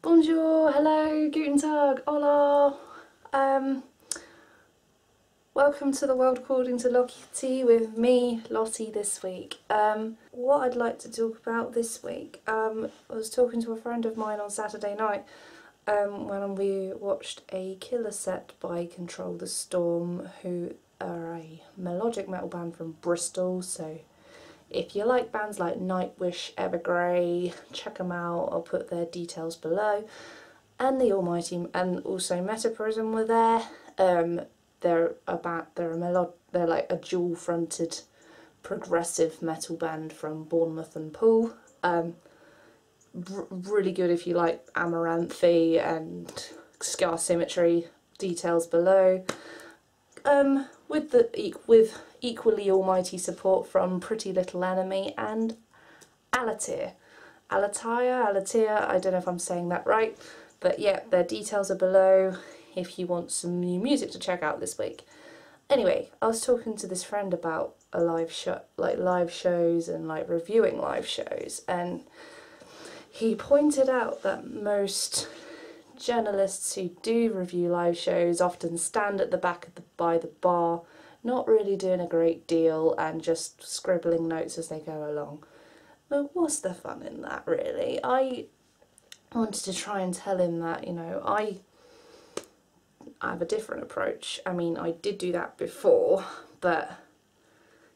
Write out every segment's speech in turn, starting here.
Bonjour, hello, guten tag, hola. Welcome to the world according to Lotty with me, Lottie, this week. What I'd like to talk about this week, I was talking to a friend of mine on Saturday night when we watched a killer set by Control the Storm, who are a melodic metal band from Bristol, so if you like bands like Nightwish, Evergrey, check them out. I'll put their details below. And the Almighty, and also Metaprism were there. They're like a dual-fronted progressive metal band from Bournemouth and Poole. Really good if you like Amaranthe and Scar Symmetry. Details below. With equally almighty support from Pretty Little Enemy and Alatyr. Alatyr, I don't know if I'm saying that right, but yeah, their details are below if you want some new music to check out this week. Anyway, I was talking to this friend about a live shows and like reviewing live shows, and he pointed out that most journalists who do review live shows often stand at the back of by the bar, not really doing a great deal and just scribbling notes as they go along. But what's the fun in that, really? I wanted to try and tell him that, you know, I have a different approach. I mean, I did do that before, but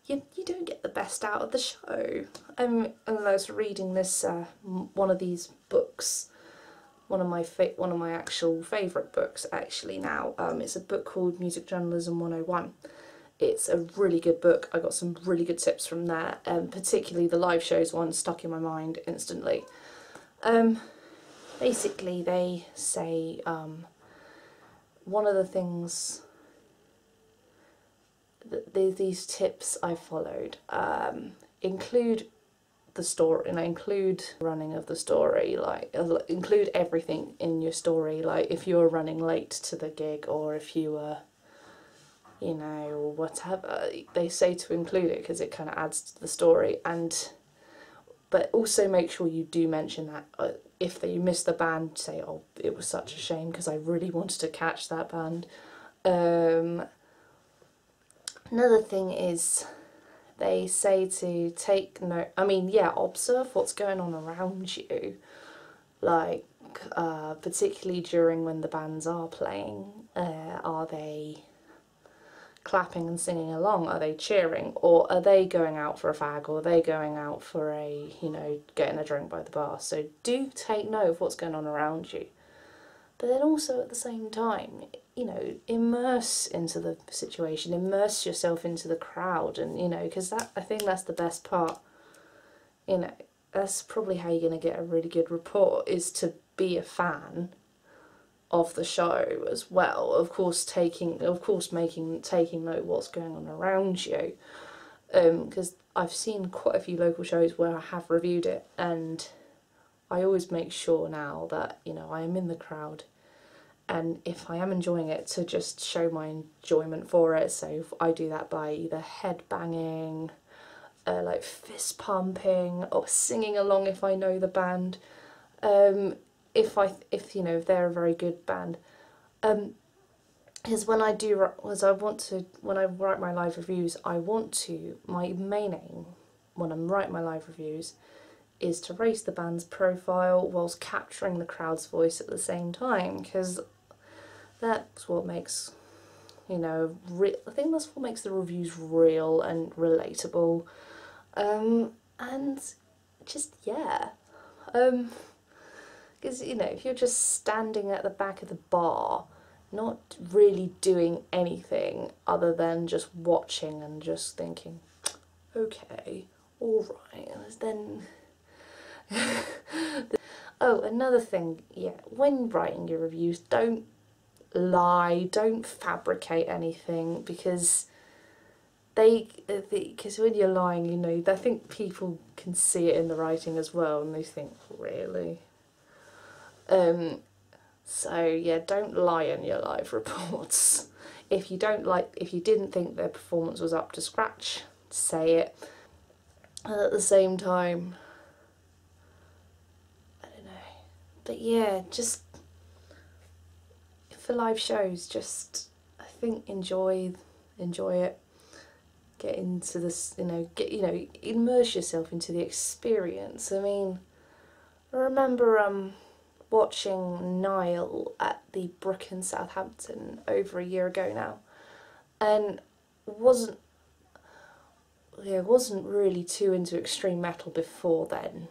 you don't get the best out of the show. And I was reading this one of these books, one of my actual favourite books actually now. It's a book called Music Journalism 101. It's a really good book. I got some really good tips from there, particularly the live shows one stuck in my mind instantly. Basically they say one of the things that these tips I followed include the story, and include running of the story, like include everything in your story, like if you were running late to the gig or if you were, you know, or whatever, they say to include it because it kind of adds to the story. And but also make sure you do mention that if you miss the band, say, oh, it was such a shame because I really wanted to catch that band. Another thing is they say to take note, I mean, yeah, observe what's going on around you, like particularly during when the bands are playing. Are they clapping and singing along? Are they cheering? Or are they going out for a fag? Or are they going out for a, you know, getting a drink by the bar? So do take note of what's going on around you. But then also at the same time, you know, immerse into the situation, immerse yourself into the crowd, and, you know, because I think that's the best part. You know, that's probably how you're going to get a really good report, is to be a fan of the show as well. Of course, taking note what's going on around you, because I've seen quite a few local shows where I have reviewed it, and I always make sure now that, you know, I am in the crowd, and if I am enjoying it, to just show my enjoyment for it. So I do that by either head banging, like fist pumping, or singing along if I know the band. If you know, if they're a very good band, because when I write my live reviews, my main aim when I'm writing my live reviews is to raise the band's profile whilst capturing the crowd's voice at the same time, because that's what makes, you know, I think that's what makes the reviews real and relatable, and just, yeah. Because, you know, if you're just standing at the back of the bar, not really doing anything other than just watching and just thinking, okay, alright, then... Oh, another thing, yeah, when writing your reviews, don't lie, don't fabricate anything, because because when you're lying, you know, I think people can see it in the writing as well, and they think, really? So yeah, don't lie in your live reports. If you didn't think their performance was up to scratch, say it. And at the same time, I don't know, But yeah, just for live shows, just I think enjoy it. Get into this, immerse yourself into the experience. I mean, I remember watching Niall at the Brook in Southampton over a year ago now, and wasn't really too into extreme metal before then.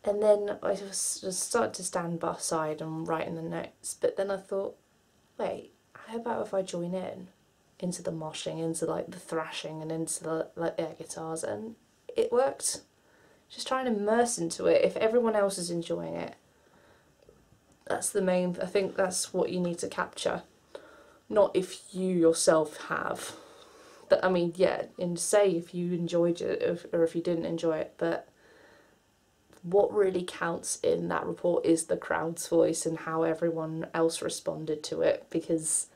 And then I just started to stand by side and writing the notes, but then I thought, wait, how about if I join into the moshing, into like the thrashing and into the like air guitars, and it worked. Just try and immerse into it. If everyone else is enjoying it, that's the main, I think that's what you need to capture. Not if you yourself have. But I mean, yeah, and say if you enjoyed it or if you didn't enjoy it, but what really counts in that report is the crowd's voice and how everyone else responded to it. Because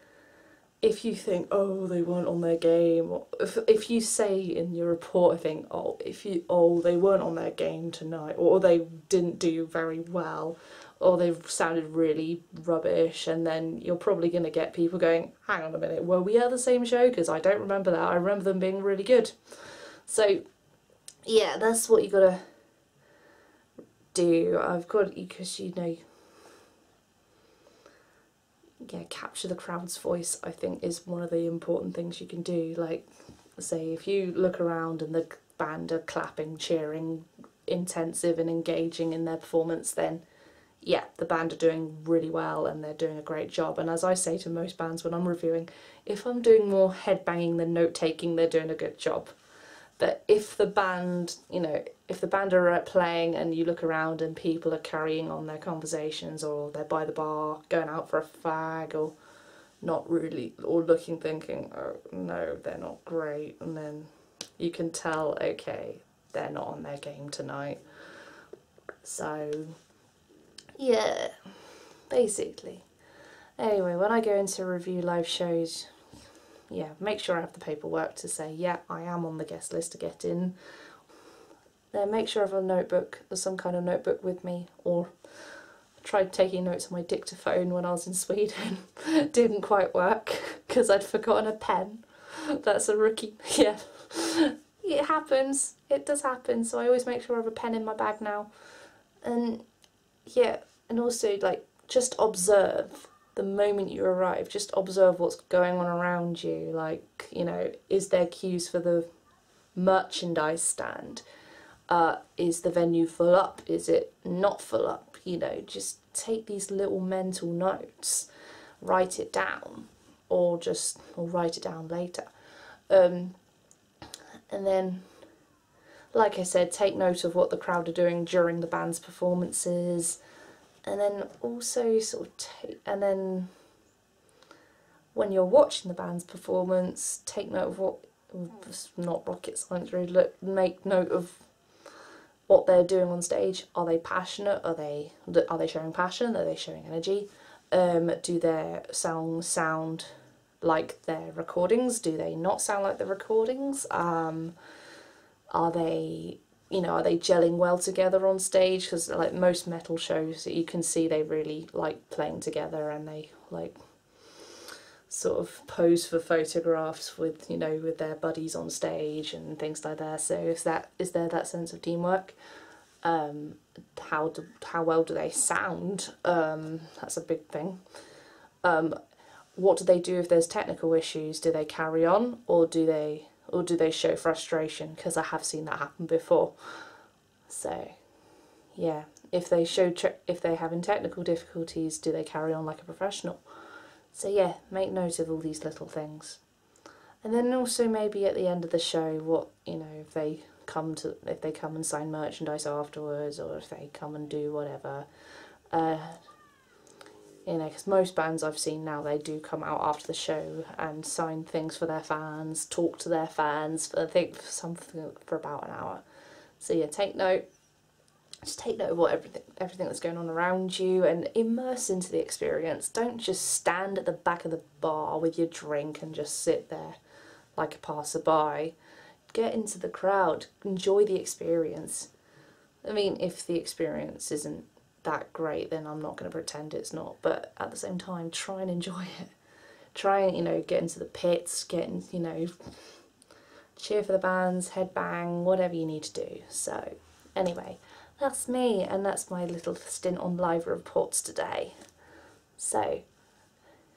if you think, oh, they weren't on their game, or if you say in your report, I think, oh, they weren't on their game tonight, or they didn't do very well, or they sounded really rubbish, and then you're probably going to get people going, hang on a minute, were we at the same show? Because I don't remember that. I remember them being really good. So, yeah, that's what you got to do. Because capture the crowd's voice, I think, is one of the important things you can do. Like, say, if you look around and the band are clapping, cheering, intensive and engaging in their performance, then yeah, the band are doing really well and they're doing a great job. And as I say to most bands when I'm reviewing, if I'm doing more headbanging than note taking, they're doing a good job. But if the band, are playing and you look around and people are carrying on their conversations, or they're by the bar going out for a fag, or not really, or thinking, oh no, they're not great, and then you can tell, okay, they're not on their game tonight. So yeah, basically. Anyway, when I go into review live shows, yeah, make sure I have the paperwork to say, yeah, I am on the guest list to get in. Then make sure I have a notebook, or some kind of notebook with me, or I tried taking notes on my dictaphone when I was in Sweden. Didn't quite work, because I'd forgotten a pen. That's a rookie, yeah. It happens, it does happen, so I always make sure I have a pen in my bag now. And yeah, and also, like, just observe. The moment you arrive, just observe what's going on around you. Like, is there queues for the merchandise stand? Is the venue full up? Is it not full up? Just take these little mental notes, write it down, or write it down later. And then, like I said, take note of what the crowd are doing during the band's performances. And then also and then when you're watching the band's performance, take note of what, not rocket science really, make note of what they're doing on stage. Are they passionate? Are they showing passion? Are they showing energy? Do their songs sound like their recordings? Do they not sound like the recordings? Are they gelling well together on stage? Because like most metal shows, you can see they really like playing together, and they like sort of pose for photographs with their buddies on stage and things like that. So is there that sense of teamwork? How well do they sound? That's a big thing. What do they do if there's technical issues? Do they carry on, or do they show frustration? Because I have seen that happen before. So yeah, if they're having technical difficulties, do they carry on like a professional? So yeah, make note of all these little things. And then also maybe at the end of the show, what if they come and sign merchandise afterwards, or if they come and do whatever. Because most bands I've seen now, they do come out after the show and sign things for their fans, talk to their fans, I think for about an hour. So yeah, take note. Just take note of what everything that's going on around you, and immerse into the experience. Don't just stand at the back of the bar with your drink and just sit there like a passerby. Get into the crowd, enjoy the experience. I mean, if the experience isn't that great, then I'm not going to pretend it's not, but at the same time, try and enjoy it. Try and, you know, get into the pits, you know, cheer for the bands, headbang, whatever you need to do. So, anyway, that's me, and that's my little stint on live reports today. So,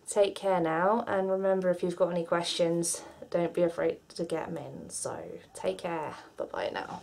take care now, and remember, if you've got any questions, don't be afraid to get them in. So, take care. Bye-bye now.